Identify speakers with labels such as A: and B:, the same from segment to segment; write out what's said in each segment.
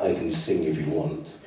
A: I can sing if you want.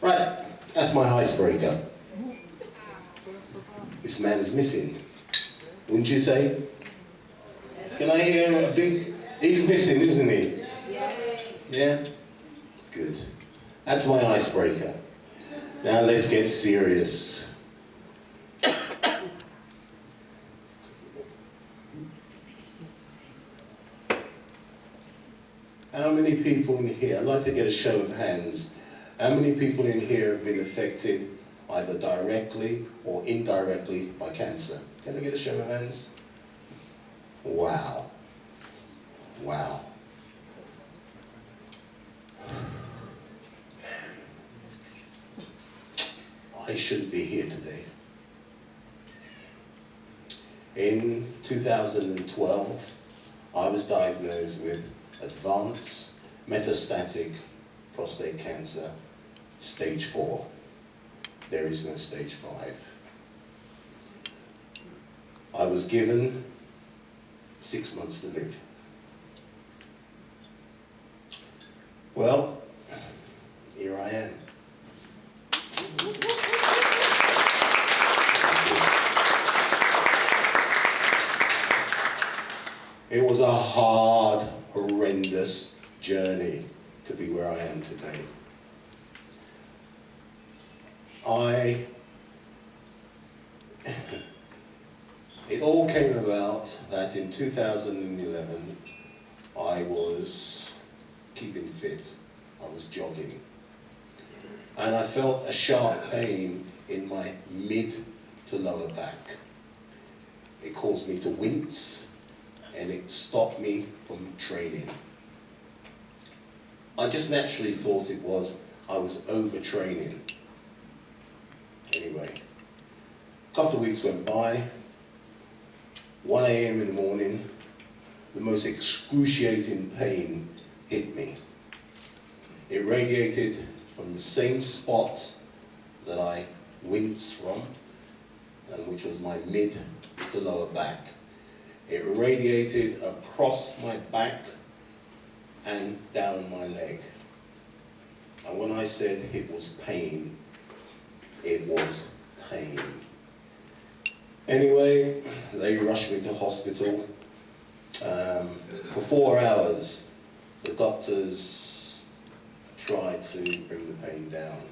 A: Right, that's my icebreaker. This man is missing, wouldn't you say? Can I hear a big... He's missing, isn't he? Yes. Yeah? Good. That's my icebreaker. Now let's get serious. How many people in here, I'd like to get a show of hands, how many people in here have been affected either directly or indirectly by cancer? Can I get a show of hands? Wow. Wow. I shouldn't be here today. In 2012, I was diagnosed with advanced metastatic prostate cancer, stage 4. There is no stage 5. I was given 6 months to live. Well, here I am. It was a hard, horrendous journey to be where I am today. It all came about that in 2011, I was keeping fit. I was jogging. And I felt a sharp pain in my mid to lower back. It caused me to wince, and it stopped me from training. I just naturally thought I was overtraining. Anyway, a couple of weeks went by, 1 a.m. in the morning, the most excruciating pain hit me. It radiated from the same spot that I winced from, and which was my mid to lower back. It radiated across my back and down my leg. And when I said it was pain, it was pain. Anyway, they rushed me to hospital. For 4 hours, the doctors tried to bring the pain down.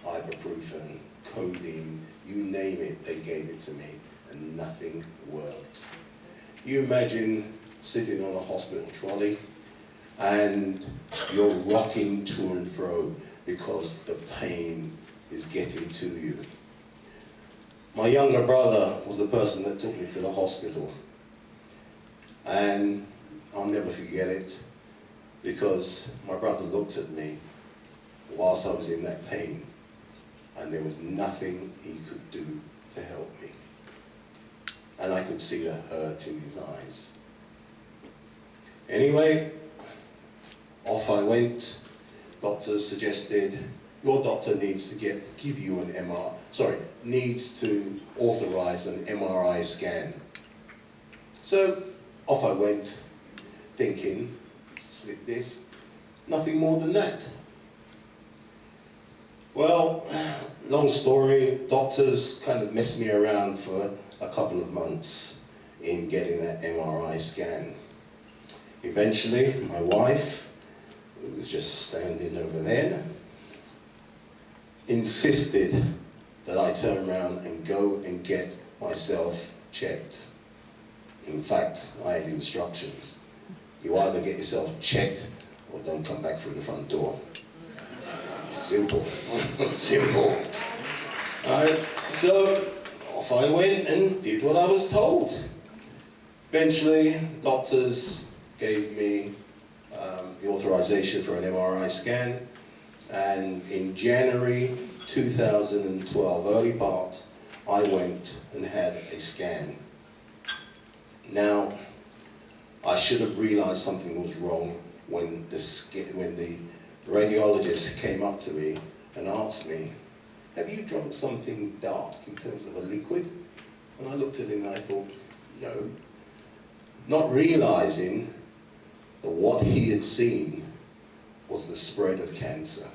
A: Ibuprofen, codeine, you name it, they gave it to me, and nothing worked. You imagine sitting on a hospital trolley and you're rocking to and fro because the pain is getting to you. My younger brother was the person that took me to the hospital, and I'll never forget it because my brother looked at me whilst I was in that pain, and there was nothing he could do to help me. And I could see the hurt in his eyes. Anyway, off I went. Doctors suggested, your doctor needs to give you an needs to authorize an MRI scan. So off I went, thinking, slip this, nothing more than that. Well, long story, doctors kind of messed me around for a couple of months in getting that MRI scan. Eventually, my wife, who was just standing over there, insisted that I turn around and go and get myself checked. In fact, I had instructions. You either get yourself checked or don't come back through the front door. Simple. Simple. So off I went and did what I was told. Eventually, doctors gave me the authorization for an MRI scan, and in January 2012, early part, I went and had a scan. Now, I should have realized something was wrong when the radiologist came up to me and asked me, have you drunk something dark in terms of a liquid? And I looked at him and I thought, no. Not realizing that what he had seen was the spread of cancer.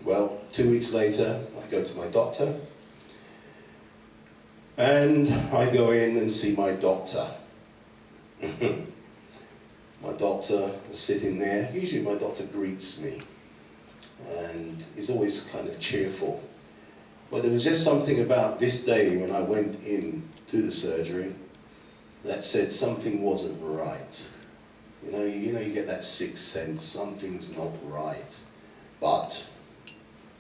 A: Well, 2 weeks later, I go to my doctor, and I go in and see my doctor. My doctor was sitting there. Usually my doctor greets me, and is always kind of cheerful. But there was just something about this day when I went in to the surgery that said something wasn't right. You know, you get that sixth sense, something's not right. But,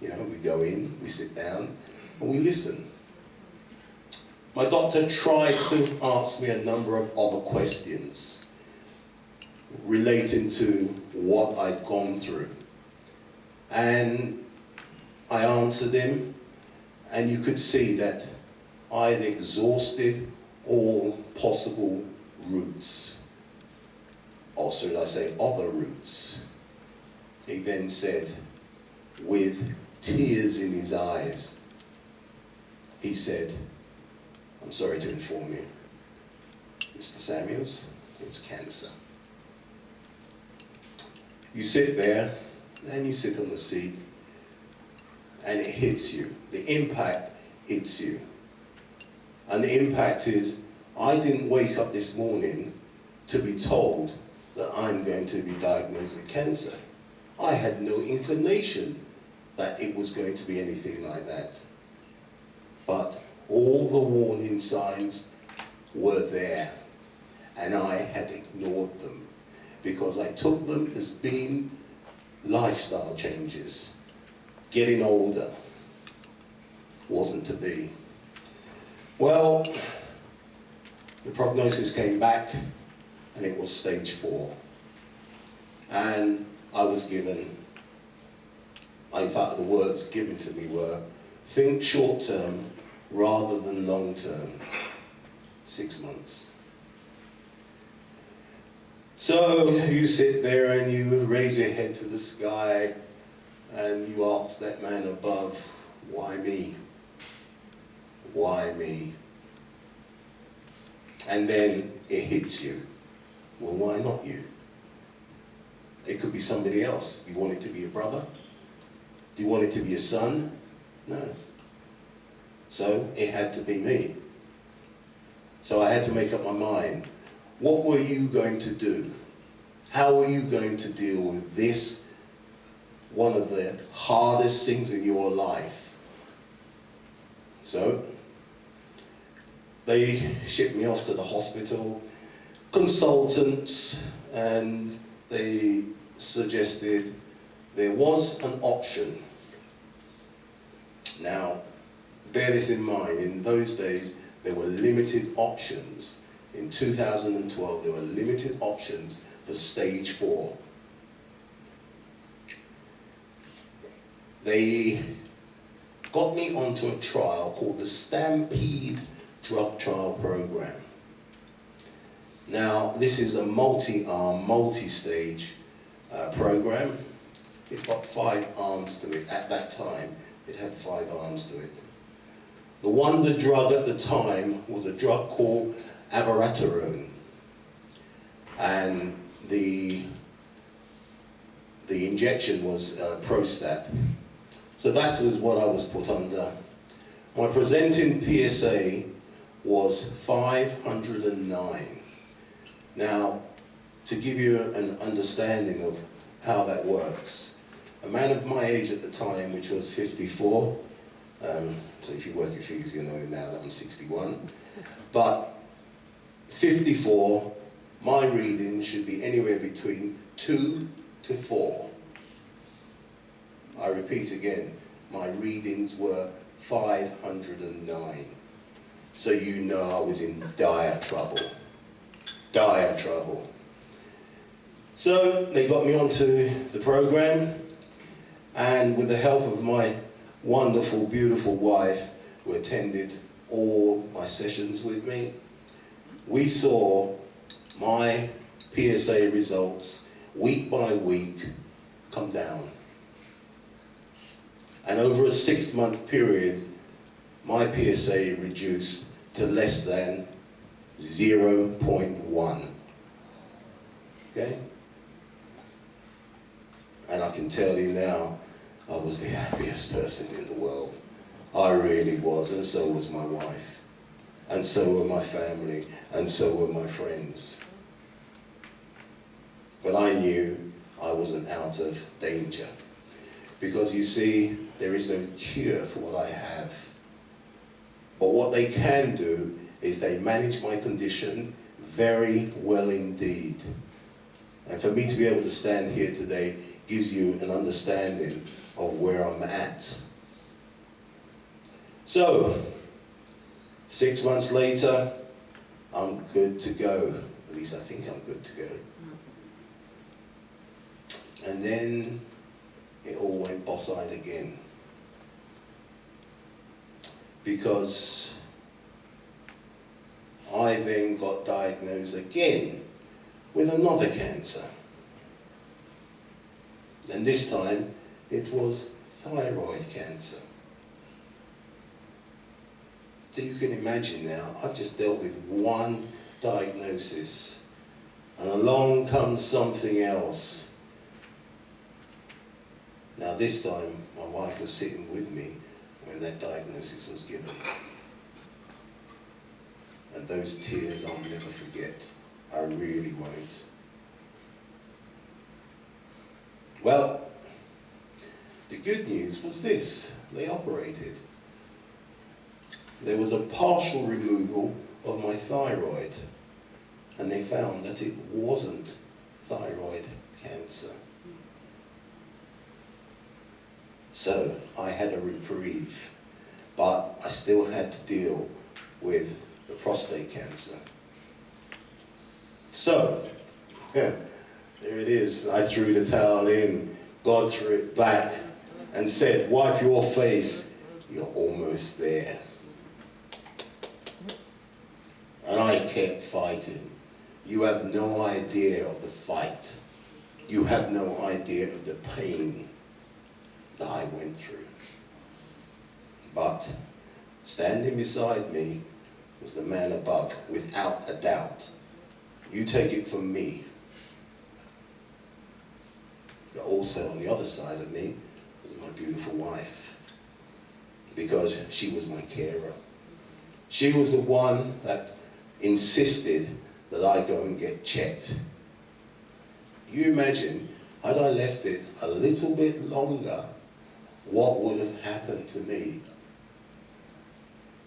A: you know, we go in, we sit down, and we listen. My doctor tried to ask me a number of other questions relating to what I'd gone through. And I answered him, and you could see that I had exhausted all possible routes, or should I say other routes. He then said, with tears in his eyes, he said, I'm sorry to inform you, Mr. Samuels, it's cancer. You sit there, and you sit on the seat, and it hits you. The impact hits you. And the impact is, I didn't wake up this morning to be told that I'm going to be diagnosed with cancer. I had no inclination that it was going to be anything like that. But all the warning signs were there, and I had ignored them because I took them as being lifestyle changes. Getting older wasn't to be. Well, the prognosis came back, and it was stage 4. And I was given, in fact the words given to me were, think short term rather than long term, 6 months. So you sit there and you raise your head to the sky and you ask that man above, why me? Why me? And then it hits you. Well, why not you? It could be somebody else. You want it to be a brother? Do you want it to be a son? No. So it had to be me. So I had to make up my mind. What were you going to do? How were you going to deal with this, one of the hardest things in your life? So they shipped me off to the hospital, consultants, and they suggested there was an option. Now, bear this in mind, in those days there were limited options. In 2012 there were limited options for stage 4. They got me onto a trial called the Stampede Drug Trial Program. Now, this is a multi-arm, multi-stage program. It's got 5 arms to it. At that time, it had 5 arms to it. The wonder drug at the time was a drug called abiraterone. And the injection was Prostate. So that was what I was put under. My presenting PSA was 509. Now, to give you an understanding of how that works, a man of my age at the time, which was 54, so if you work your figures, you know now that I'm 61, but 54, my reading should be anywhere between 2 to 4. I repeat again, my readings were 509. So you know I was in dire trouble. Dire trouble. So they got me onto the program, and with the help of my wonderful, beautiful wife, who attended all my sessions with me, we saw my PSA results week by week come down. And over a 6-month period, my PSA reduced to less than 0.1. Okay? And I can tell you now, I was the happiest person in the world. I really was, and so was my wife. And so were my family, and so were my friends. But I knew I wasn't out of danger. Because you see, there is no cure for what I have. But what they can do is they manage my condition very well indeed. And for me to be able to stand here today gives you an understanding of where I'm at. So, 6 months later, I'm good to go. At least I think I'm good to go. And then it all went boss-eyed again. Because I then got diagnosed again with another cancer. And this time it was thyroid cancer. So you can imagine now, I've just dealt with one diagnosis, and along comes something else. Now this time, my wife was sitting with me when that diagnosis was given. And those tears I'll never forget. I really won't. Well, the good news was this: they operated. There was a partial removal of my thyroid, and they found that it wasn't thyroid cancer. So I had a reprieve, but I still had to deal with the prostate cancer. So, there it is. I threw the towel in, God threw it back and said, wipe your face, you're almost there. And I kept fighting. You have no idea of the fight. You have no idea of the pain that I went through. But standing beside me was the man above, without a doubt. You take it from me. But also on the other side of me was my beautiful wife, because she was my carer. She was the one that insisted that I go and get checked. You imagine, had I left it a little bit longer, what would have happened to me?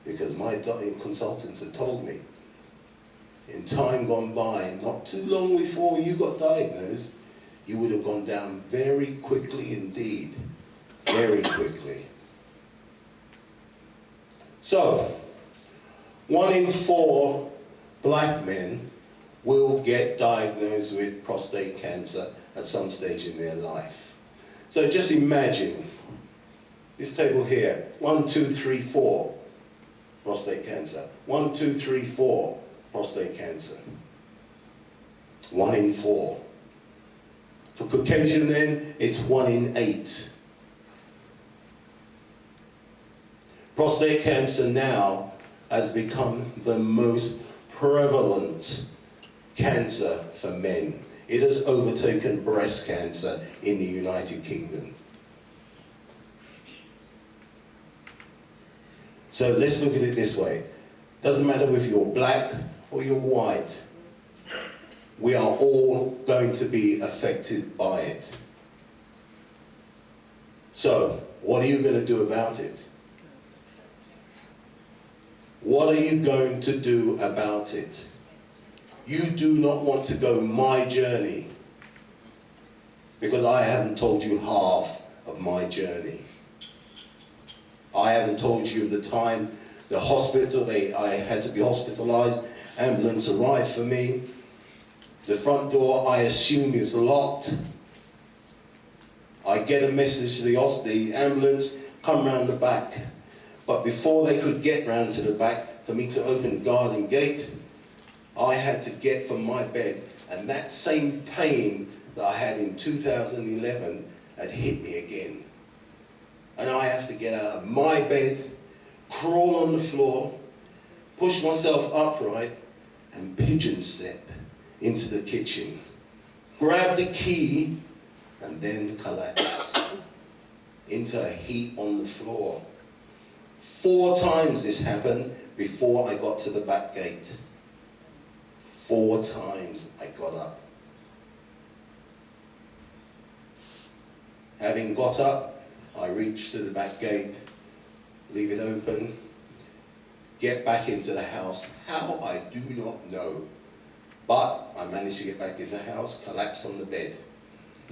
A: Because my consultants had told me, in time gone by, not too long before you got diagnosed, you would have gone down very quickly indeed. Very quickly. So, 1 in 4 black men will get diagnosed with prostate cancer at some stage in their life. So just imagine this table here: 1, 2, 3, 4 prostate cancer. 1, 2, 3, 4 prostate cancer. 1 in 4. For Caucasian men, it's 1 in 8. Prostate cancer now has become the most prevalent cancer for men. It has overtaken breast cancer in the United Kingdom. So let's look at it this way. Doesn't matter if you're black or you're white, we are all going to be affected by it. So, what are you going to do about it? What are you going to do about it? You do not want to go my journey, because I haven't told you half of my journey. I haven't told you the time the hospital, I had to be hospitalized, ambulance arrived for me. The front door, I assume, is locked. I get a message to the ambulance, come round the back. But before they could get round to the back, for me to open the garden gate, I had to get from my bed, and that same pain that I had in 2011 had hit me again. And I have to get out of my bed, crawl on the floor, push myself upright, and pigeon step into the kitchen, grab the key, and then collapse into a heap on the floor. 4 times this happened before I got to the back gate. 4 times I got up. Having got up, I reach to the back gate, leave it open, get back into the house. How, I do not know. But I managed to get back in the house, collapse on the bed.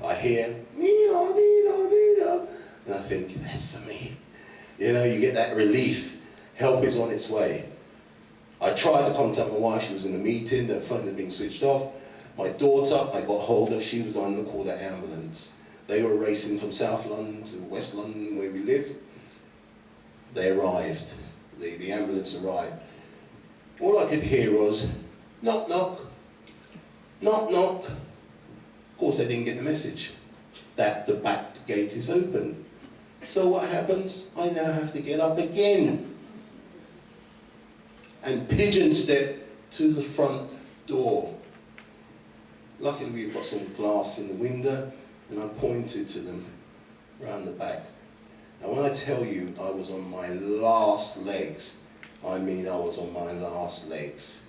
A: I hear, Nino, Nino, Nino. And I think, that's me. You know, you get that relief. Help is on its way. I tried to contact my wife. She was in a meeting. The phone had been switched off. My daughter, I got hold of. She was on the call the ambulance. They were racing from South London to West London, where we live. They arrived. The ambulance arrived. All I could hear was, knock, knock, knock, knock. Of course, they didn't get the message that the back gate is open. So what happens? I now have to get up again and pigeon step to the front door. Luckily, we've got some glass in the window, and I pointed to them round the back. Now, when I tell you I was on my last legs, I mean I was on my last legs.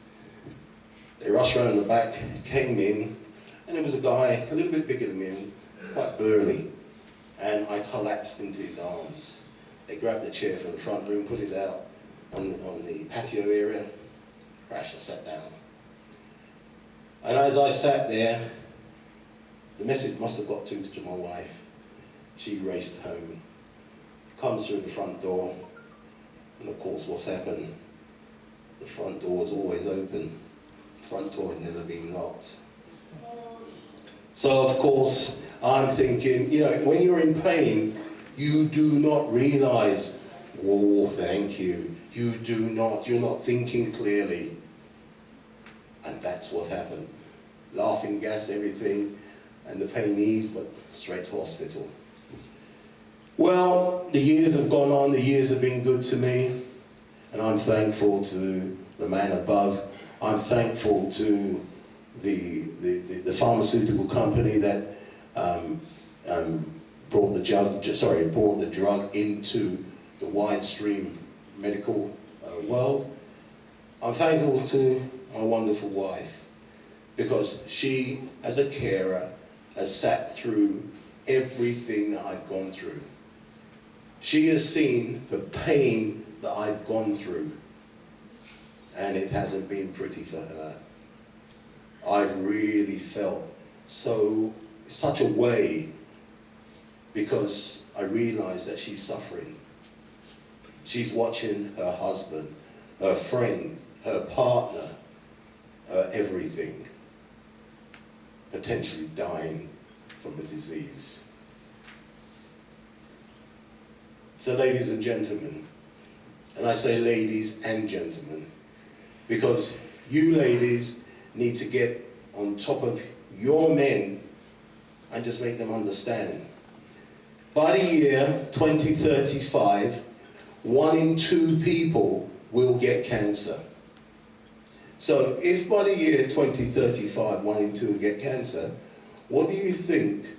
A: They rushed round the back, came in, and there was a guy a little bit bigger than me, quite burly, and I collapsed into his arms. They grabbed the chair from the front room, put it out on the patio area, crashed and sat down. And as I sat there, the message must have got to my wife. She raced home, comes through the front door, and of course what's happened? The front door was always open. The front door had never been locked. So of course, I'm thinking, you know, when you're in pain, you do not realize, oh, thank you. You do not, you're not thinking clearly. And that's what happened. Laughing gas, everything, and the pain eased, but straight to hospital. Well, the years have gone on, the years have been good to me, and I'm thankful to the man above. I'm thankful to the pharmaceutical company that brought the drug into the widestream medical world. I'm thankful to my wonderful wife, because she, as a carer, has sat through everything that I've gone through. She has seen the pain that I've gone through, and it hasn't been pretty for her. I've really felt such a way, because I realize that she's suffering. She's watching her husband, her friend, her partner, her everything, potentially dying from a disease. So ladies and gentlemen, and I say ladies and gentlemen, because you ladies need to get on top of your men and just make them understand. By the year 2035, 1 in 2 people will get cancer. So if by the year 2035, 1 in 2 will get cancer, what do you think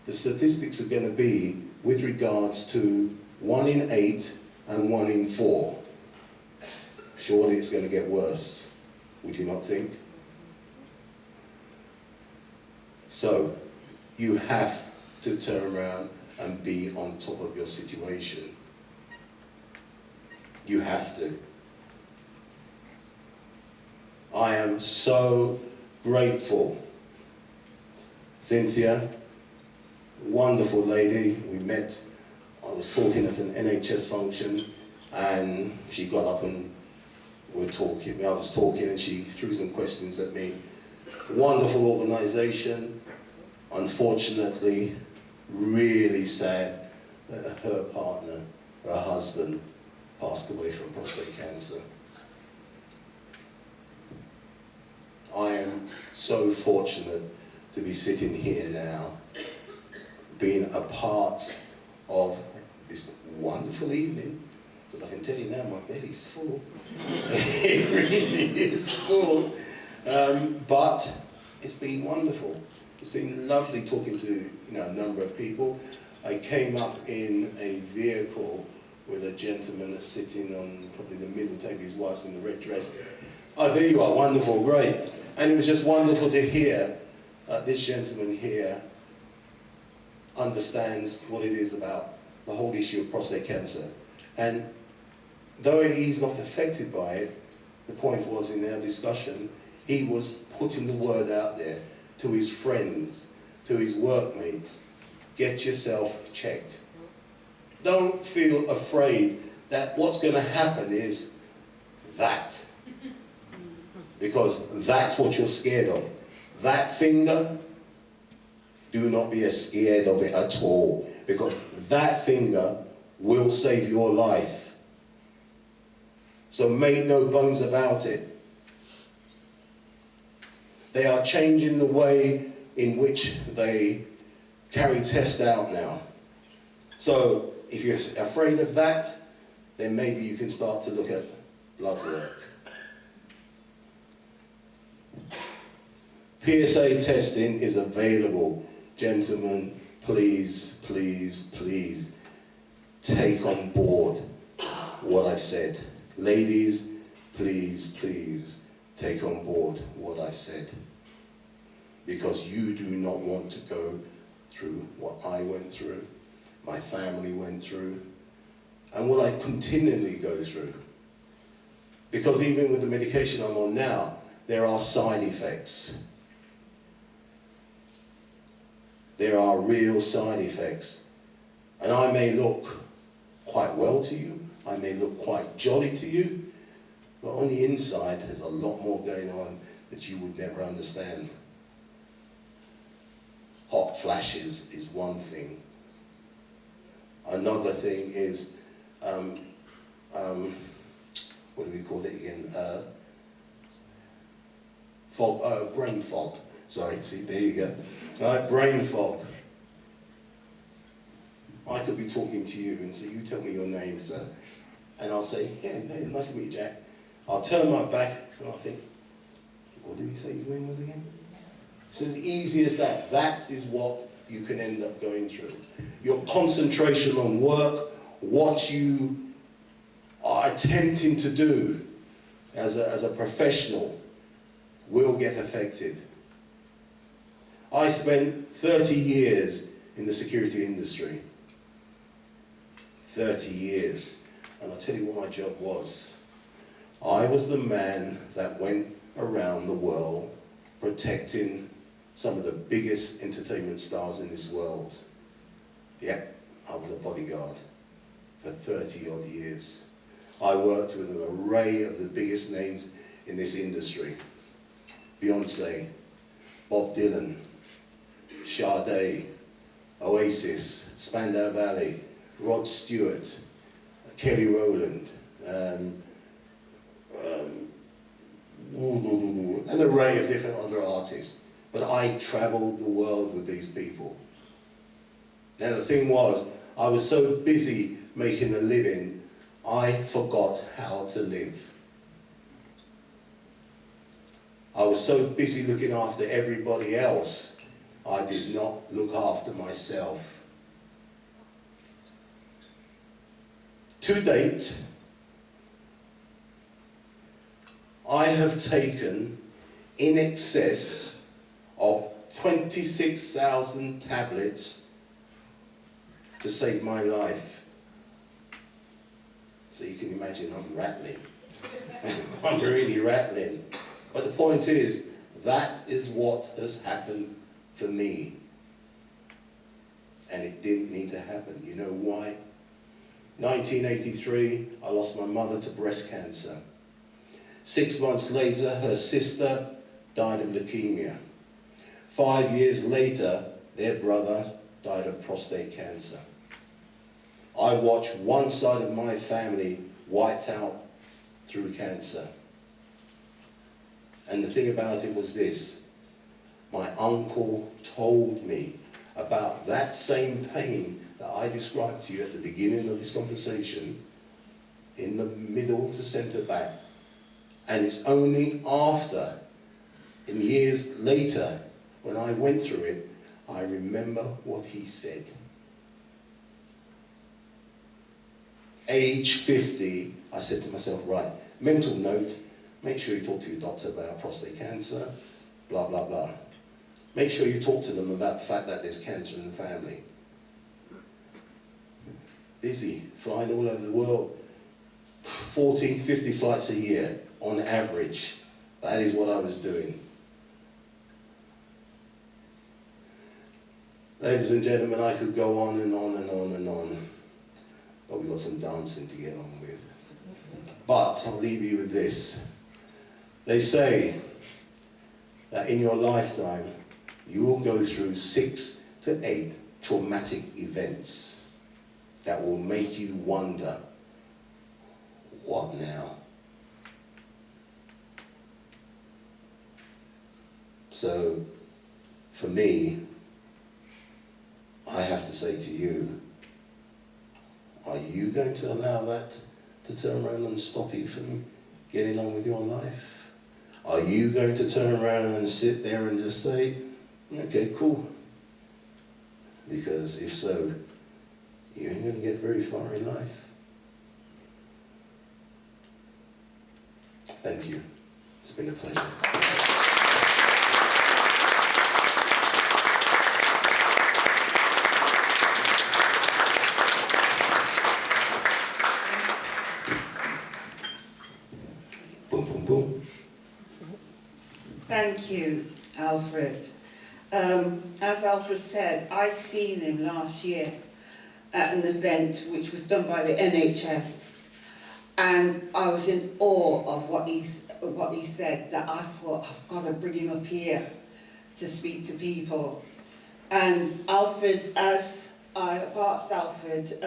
A: the statistics are going to be with regards to 1 in 8 and 1 in 4? Surely it's going to get worse, would you not think? So you have to turn around and be on top of your situation. You have to. I am so grateful. Cynthia, wonderful lady. We met, I was talking at an NHS function, and she got up and I was talking and she threw some questions at me. Wonderful organisation. Unfortunately, really sad that her partner, her husband, passed away from prostate cancer. I am so fortunate to be sitting here now, being a part of this wonderful evening, because I can tell you now my belly's full. It really is full. But it's been wonderful. It's been lovely talking to a number of people. I came up in a vehicle with a gentleman that's sitting on probably the middle table, his wife's in the red dress. Oh, there you are, wonderful, great. And it was just wonderful to hear this gentleman here understands what it is about the whole issue of prostate cancer. And though he's not affected by it, the point was in our discussion, he was putting the word out there to his friends, to his workmates, get yourself checked. Don't feel afraid that what's going to happen is that. Because that's what you're scared of. That finger, do not be scared of it at all. Because that finger will save your life. So make no bones about it. They are changing the way in which they carry tests out now. So if you're afraid of that, then maybe you can start to look at blood work. PSA testing is available. Gentlemen, please, please, please take on board what I've said. Ladies, please, please take on board what I've said. Because you do not want to go through what I went through, my family went through, and what I continually go through. Because even with the medication I'm on now, there are side effects. There are real side effects. And I may look quite well to you, I may look quite jolly to you, but on the inside there's a lot more going on that you would never understand. Hot flashes is one thing. Another thing is, what do we call it again? Brain fog. Sorry, see, there you go. Brain fog. I could be talking to you and say, you tell me your name, sir. And I'll say, yeah, nice to meet you, Jack. I'll turn my back and I'll think, what did he say his name was again? It's as easy as that. That is what you can end up going through. Your concentration on work, what you are attempting to do as a professional will get affected. I spent 30 years in the security industry. 30 years. And I'll tell you what my job was. I was the man that went around the world protecting some of the biggest entertainment stars in this world. Yep, I was a bodyguard for 30 odd years. I worked with an array of the biggest names in this industry. Beyonce, Bob Dylan, Sade, Oasis, Spandau Ballet, Rod Stewart, Kelly Rowland, an array of different other artists. But I traveled the world with these people. Now the thing was, I was so busy making a living, I forgot how to live. I was so busy looking after everybody else, I did not look after myself. To date, I have taken in excess of 26,000 tablets to save my life. So you can imagine I'm rattling. I'm really rattling. But the point is, that is what has happened for me. And it didn't need to happen. You know why? 1983, I lost my mother to breast cancer. 6 months later, her sister died of leukemia. 5 years later, their brother died of prostate cancer. I watched one side of my family wiped out through cancer. And the thing about it was this: my uncle told me about that same pain that I described to you at the beginning of this conversation, in the middle to centre back. And it's only after, in years later, when I went through it, I remember what he said. Age 50, I said to myself, right, mental note, make sure you talk to your doctor about prostate cancer, blah, blah, blah. Make sure you talk to them about the fact that there's cancer in the family. Busy, flying all over the world, 40, 50 flights a year on average. That is what I was doing. Ladies and gentlemen, I could go on and on and on and on, but we've got some dancing to get on with. But I'll leave you with this. They say that in your lifetime, you will go through 6 to 8 traumatic events that will make you wonder, what now? So, for me, I have to say to you, are you going to allow that to turn around and stop you from getting on with your life? Are you going to turn around and sit there and just say, okay, cool? Because if so, you ain't going to get very far in life. Thank you. It's been a pleasure. Boom, boom, boom.
B: Thank you, Alfred. As Alfred said, I seen him last year at an event which was done by the NHS, and I was in awe of what he said, that I thought, I've got to bring him up here to speak to people. And Alfred, as I've asked Alfred,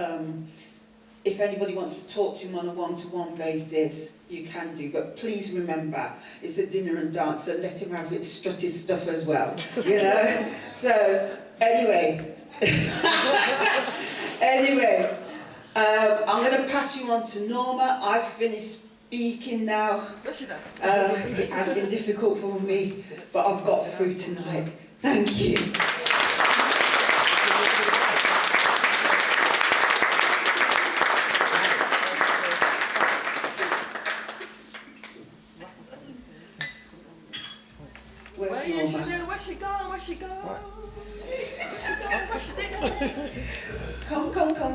B: if anybody wants to talk to him on a one-to-one basis, you can do, but please remember, it's a dinner and dance, so let him have it, strut his stuff as well, you know? So, anyway, I'm going to pass you on to Norma. I've finished speaking now. It has been difficult for me, but I've got through tonight. Thank you.
C: Where's she gone? Where's she gone? Where's she gone? Where's she gone?
B: Come.